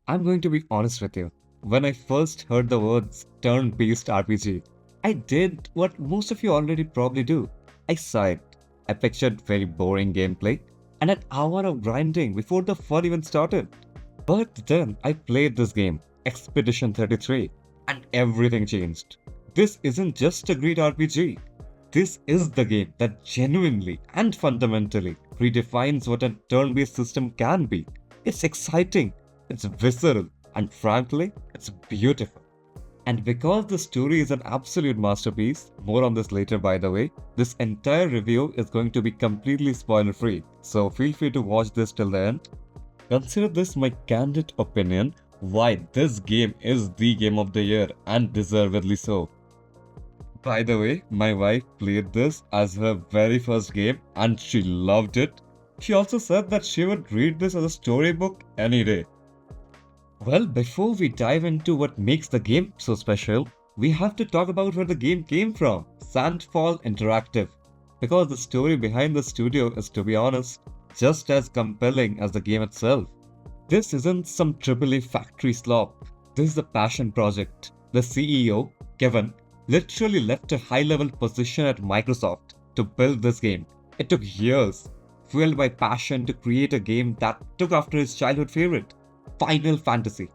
I'm going to be honest with you. When I first heard the words turn-based RPG, I did what most of you already probably do. I sighed. I pictured very boring gameplay and an hour of grinding before the fun even started. But then I played this game, Expedition 33, and everything changed. This isn't just a great RPG. This is the game that genuinely and fundamentally redefines what a turn based system can be. It's exciting, it's visceral, and frankly, it's beautiful. And because the story is an absolute masterpiece, more on this later by the way, this entire review is going to be completely spoiler free, so feel free to watch this till the end. Consider this my candid opinion why this game is the game of the year and deservedly so. By the way, my wife played this as her very first game and she loved it. She also said that she would read this as a storybook any day. Well, before we dive into what makes the game so special, we have to talk about where the game came from, Sandfall Interactive. Because the story behind the studio is, to be honest, just as compelling as the game itself. This isn't some AAA factory slop. This is a passion project. The CEO, Kevin, literally left a high-level position at Microsoft to build this game. It took years, fueled by passion to create a game that took after his childhood favorite, Final Fantasy.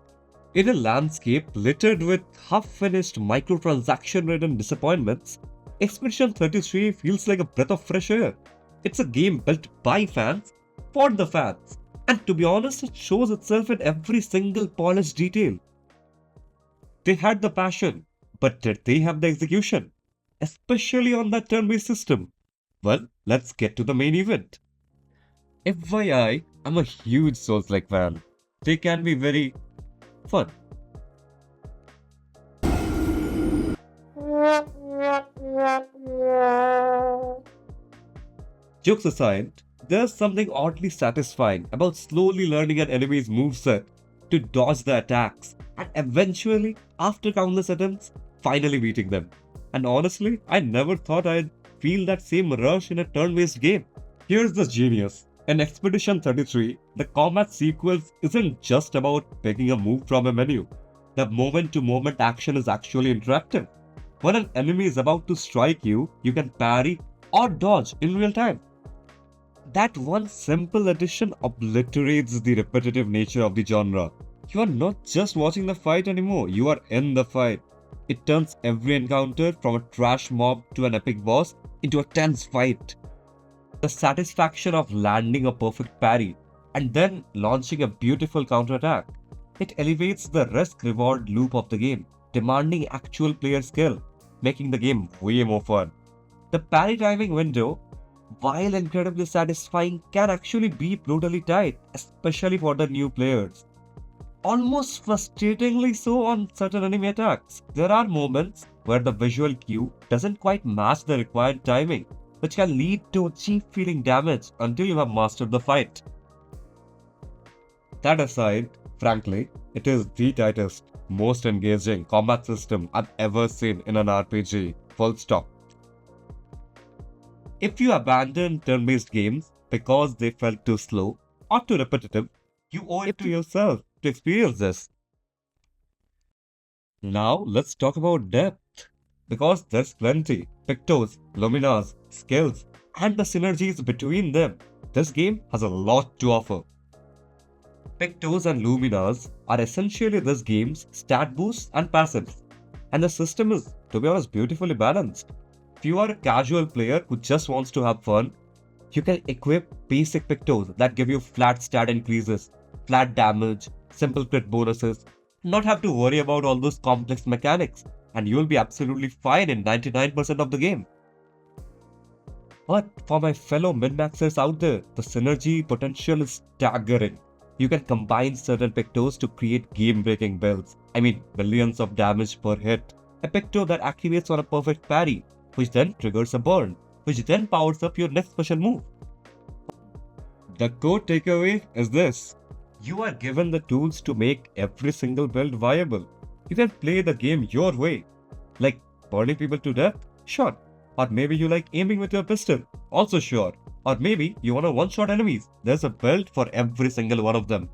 In a landscape littered with half-finished microtransaction-ridden disappointments, Expedition 33 feels like a breath of fresh air. It's a game built by fans, for the fans. And to be honest, it shows itself in every single polished detail. They had the passion, but did they have the execution? Especially on that turn-based system. Well, let's get to the main event. FYI, I'm a huge Souls-like fan. They can be very fun. Jokes aside, there's something oddly satisfying about slowly learning an enemy's moveset to dodge the attacks and eventually, after countless attempts, finally beating them. And honestly, I never thought I'd feel that same rush in a turn-based game. Here's the genius. In Expedition 33, the combat sequence isn't just about picking a move from a menu. The moment-to-moment action is actually interactive. When an enemy is about to strike you, you can parry or dodge in real time. That one simple addition obliterates the repetitive nature of the genre. You are not just watching the fight anymore, you are in the fight. It turns every encounter from a trash mob to an epic boss into a tense fight. The satisfaction of landing a perfect parry and then launching a beautiful counterattack. It elevates the risk-reward loop of the game, demanding actual player skill, making the game way more fun. The parry timing window, while incredibly satisfying, can actually be brutally tight, especially for the new players. Almost frustratingly so on certain enemy attacks. There are moments where the visual cue doesn't quite match the required timing, which can lead to cheap feeling damage until you have mastered the fight. That aside, frankly, it is the tightest, most engaging combat system I've ever seen in an RPG, full stop. If you abandon turn-based games because they felt too slow or too repetitive, you owe it to yourself to experience this. Now let's talk about depth. Because there's plenty. Pictos, luminas, skills, and the synergies between them. This game has a lot to offer. Pictos and luminas are essentially this game's stat boosts and passives. And the system is, to be honest, beautifully balanced. If you are a casual player who just wants to have fun, you can equip basic pictos that give you flat stat increases, flat damage, simple crit bonuses, not have to worry about all those complex mechanics, and you'll be absolutely fine in 99% of the game. But for my fellow min-maxers out there, the synergy potential is staggering. You can combine certain pictos to create game-breaking builds. I mean, millions of damage per hit. A picto that activates on a perfect parry, which then triggers a burn, which then powers up your next special move. The core takeaway is this. You are given the tools to make every single build viable. You can play the game your way. Like burning people to death? Sure. Or maybe you like aiming with your pistol? Also sure. Or maybe you want to one-shot enemies. There's a build for every single one of them.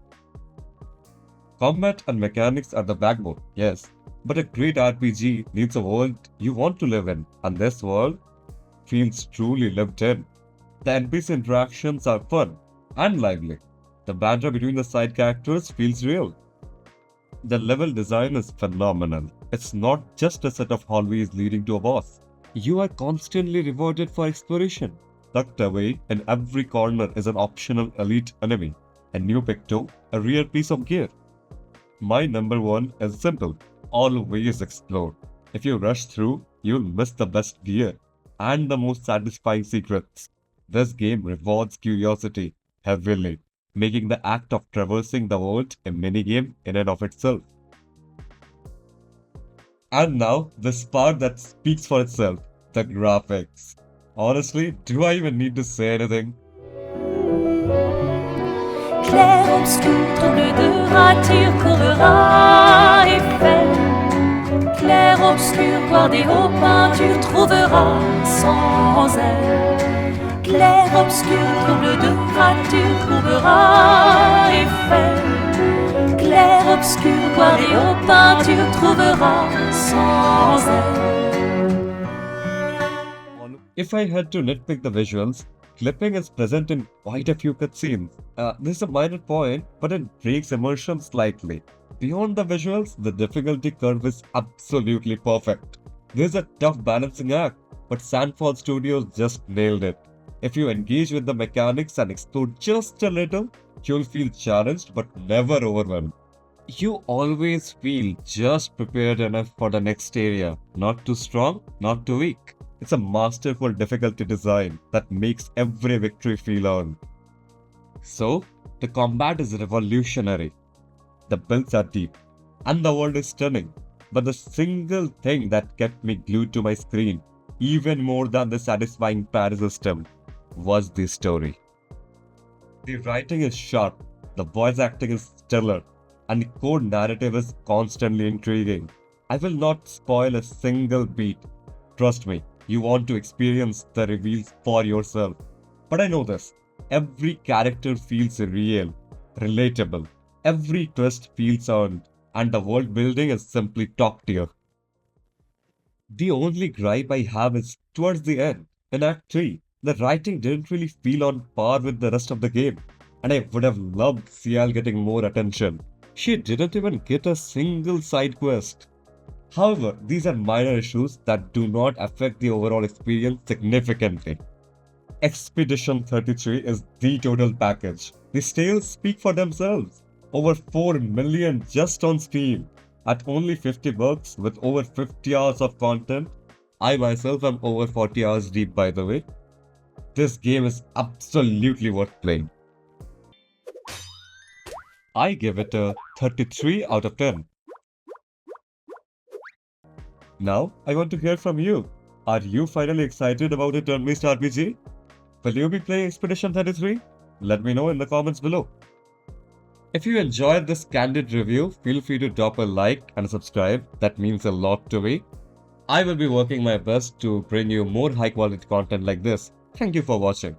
Combat and mechanics are the backbone, yes, but a great RPG needs a world you want to live in, and this world feels truly lived in. The NPC interactions are fun and lively. The banter between the side characters feels real. The level design is phenomenal. It's not just a set of hallways leading to a boss. You are constantly rewarded for exploration. Tucked away in every corner is an optional elite enemy, a new picto, a rare piece of gear. My number one is simple. Always explore. If you rush through, you'll miss the best gear and the most satisfying secrets. This game rewards curiosity heavily, making the act of traversing the world a minigame in and of itself. And now, this part that speaks for itself, the graphics. Honestly, do I even need to say anything? Clair obscur, trouble de rature, courera Eiffel. Clair obscur, voir des hauts peintures, trouvera sans elle. Clair obscur, trouble de rature, trouvera Eiffel. Clair obscur, voir des hauts peintures, trouvera sans elle. If I had to nitpick the visuals, clipping is present in quite a few cutscenes. This is a minor point, but it breaks immersion slightly. Beyond the visuals, the difficulty curve is absolutely perfect. There's a tough balancing act, but Sandfall Studios just nailed it. If you engage with the mechanics and explore just a little, you'll feel challenged but never overwhelmed. You always feel just prepared enough for the next area, not too strong, not too weak. It's a masterful difficulty design that makes every victory feel earned. So, the combat is revolutionary. The builds are deep, and the world is stunning. But the single thing that kept me glued to my screen, even more than the satisfying parry system, was the story. The writing is sharp, the voice acting is stellar, and the core narrative is constantly intriguing. I will not spoil a single beat. Trust me, you want to experience the reveals for yourself. But I know this. Every character feels real, relatable. Every twist feels earned, and the world building is simply top tier. The only gripe I have is towards the end, in Act 3, the writing didn't really feel on par with the rest of the game, and I would have loved Ciel getting more attention. She didn't even get a single side quest. However, these are minor issues that do not affect the overall experience significantly. Expedition 33 is the total package. The sales speak for themselves. Over 4 million just on Steam. At only $50 with over 50 hours of content. I myself am over 40 hours deep, by the way. This game is absolutely worth playing. I give it a 33 out of 10. Now, I want to hear from you. Are you finally excited about a turn-based RPG? Will you be playing Expedition 33? Let me know in the comments below. If you enjoyed this candid review, feel free to drop a like and subscribe. That means a lot to me. I will be working my best to bring you more high-quality content like this. Thank you for watching.